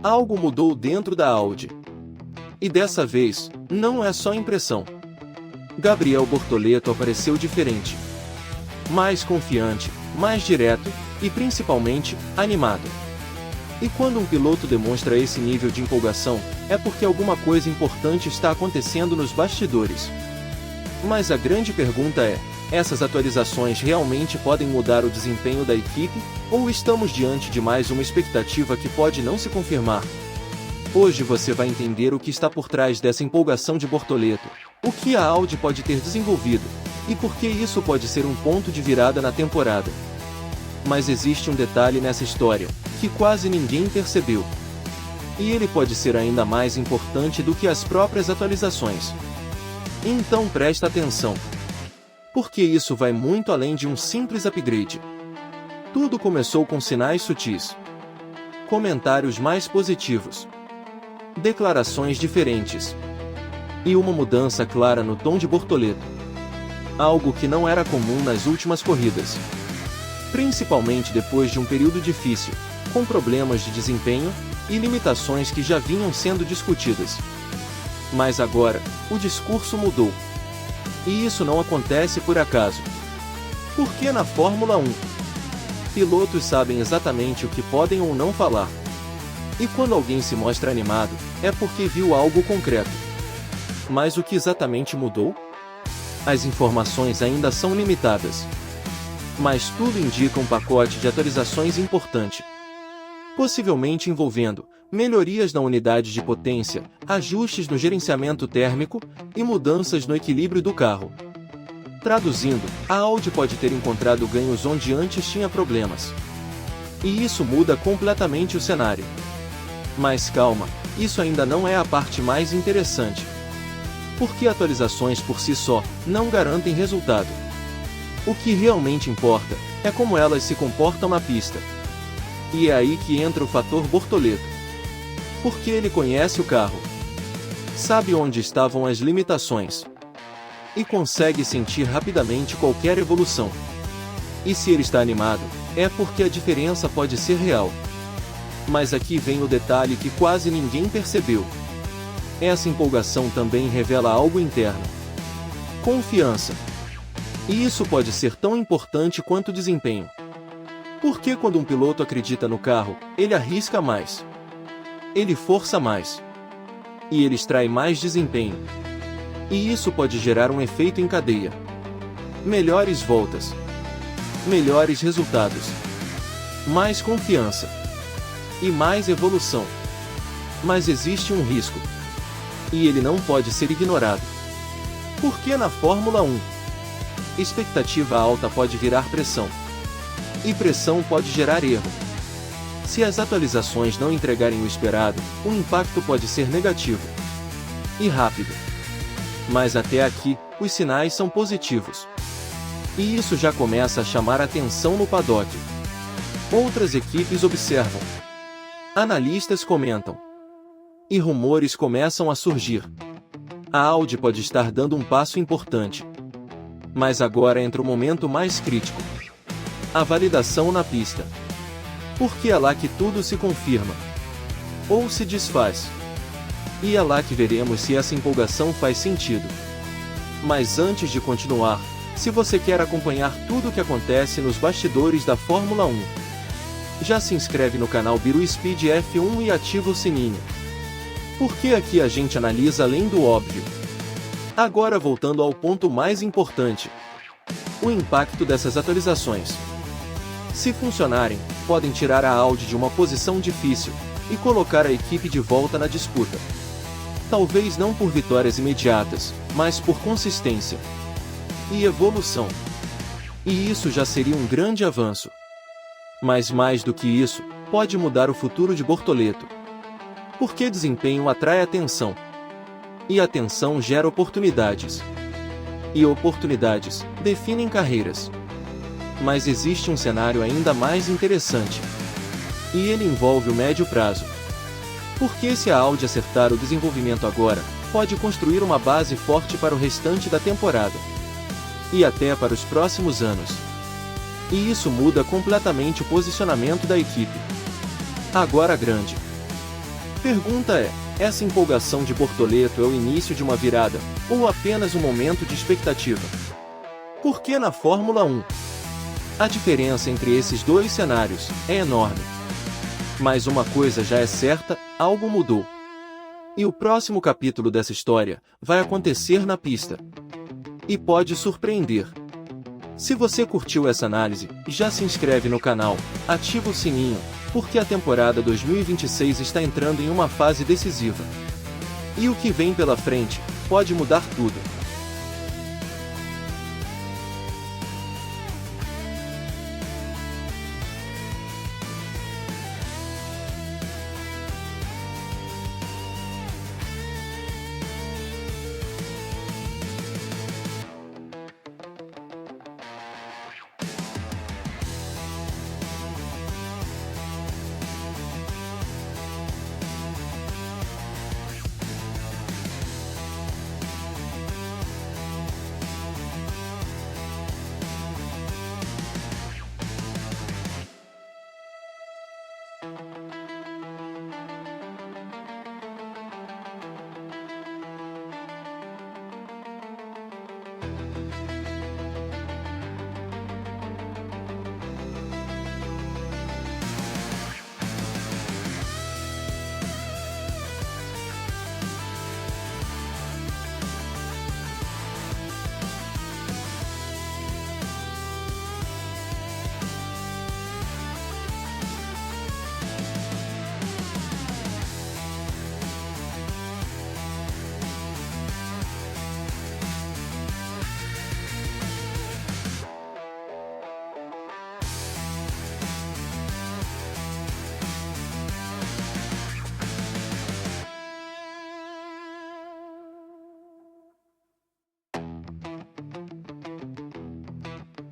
Algo mudou dentro da Audi. E dessa vez, não é só impressão. Gabriel Bortoleto apareceu diferente. Mais confiante, mais direto e, principalmente, animado. E quando um piloto demonstra esse nível de empolgação, é porque alguma coisa importante está acontecendo nos bastidores. Mas a grande pergunta é: essas atualizações realmente podem mudar o desempenho da equipe, ou estamos diante de mais uma expectativa que pode não se confirmar? Hoje você vai entender o que está por trás dessa empolgação de Bortoleto, o que a Audi pode ter desenvolvido, e por que isso pode ser um ponto de virada na temporada. Mas existe um detalhe nessa história, que quase ninguém percebeu. E ele pode ser ainda mais importante do que as próprias atualizações. Então presta atenção. Porque isso vai muito além de um simples upgrade. Tudo começou com sinais sutis. Comentários mais positivos. Declarações diferentes. E uma mudança clara no tom de Bortoleto. Algo que não era comum nas últimas corridas. Principalmente depois de um período difícil, com problemas de desempenho e limitações que já vinham sendo discutidas. Mas agora, o discurso mudou. E isso não acontece por acaso. Porque na Fórmula 1, pilotos sabem exatamente o que podem ou não falar. E quando alguém se mostra animado, é porque viu algo concreto. Mas o que exatamente mudou? As informações ainda são limitadas. Mas tudo indica um pacote de atualizações importante. Possivelmente envolvendo melhorias na unidade de potência, ajustes no gerenciamento térmico e mudanças no equilíbrio do carro. Traduzindo, a Audi pode ter encontrado ganhos onde antes tinha problemas. E isso muda completamente o cenário. Mas calma, isso ainda não é a parte mais interessante. Porque atualizações por si só não garantem resultado. O que realmente importa é como elas se comportam na pista. E é aí que entra o fator Bortoleto. Porque ele conhece o carro. Sabe onde estavam as limitações. E consegue sentir rapidamente qualquer evolução. E se ele está animado, é porque a diferença pode ser real. Mas aqui vem o detalhe que quase ninguém percebeu. Essa empolgação também revela algo interno. Confiança. E isso pode ser tão importante quanto o desempenho. Porque quando um piloto acredita no carro, ele arrisca mais. Ele força mais. E ele extrai mais desempenho. E isso pode gerar um efeito em cadeia. Melhores voltas. Melhores resultados. Mais confiança. E mais evolução. Mas existe um risco. E ele não pode ser ignorado. Porque na Fórmula 1, expectativa alta pode virar pressão. E pressão pode gerar erro. Se as atualizações não entregarem o esperado, o impacto pode ser negativo. E rápido. Mas até aqui, os sinais são positivos. E isso já começa a chamar atenção no paddock. Outras equipes observam. Analistas comentam. E rumores começam a surgir. A Audi pode estar dando um passo importante. Mas agora entra o momento mais crítico. A validação na pista. Porque é lá que tudo se confirma. Ou se desfaz. E é lá que veremos se essa empolgação faz sentido. Mas antes de continuar, se você quer acompanhar tudo o que acontece nos bastidores da Fórmula 1, já se inscreve no canal BiruSpeed F1 e ativa o sininho. Porque aqui a gente analisa além do óbvio. Agora voltando ao ponto mais importante. O impacto dessas atualizações. Se funcionarem, podem tirar a Audi de uma posição difícil e colocar a equipe de volta na disputa. Talvez não por vitórias imediatas, mas por consistência e evolução. E isso já seria um grande avanço. Mas mais do que isso, pode mudar o futuro de Bortoleto. Porque desempenho atrai atenção. E atenção gera oportunidades. E oportunidades definem carreiras. Mas existe um cenário ainda mais interessante. E ele envolve o médio prazo. Porque se a Audi acertar o desenvolvimento agora, pode construir uma base forte para o restante da temporada. E até para os próximos anos. E isso muda completamente o posicionamento da equipe. Agora grande. pergunta é: essa empolgação de Bortoleto é o início de uma virada, ou apenas um momento de expectativa? Por que na Fórmula 1? A diferença entre esses dois cenários é enorme. Mas uma coisa já é certa, algo mudou. E o próximo capítulo dessa história vai acontecer na pista. E pode surpreender. Se você curtiu essa análise, já se inscreve no canal, ativa o sininho, porque a temporada 2026 está entrando em uma fase decisiva. E o que vem pela frente pode mudar tudo.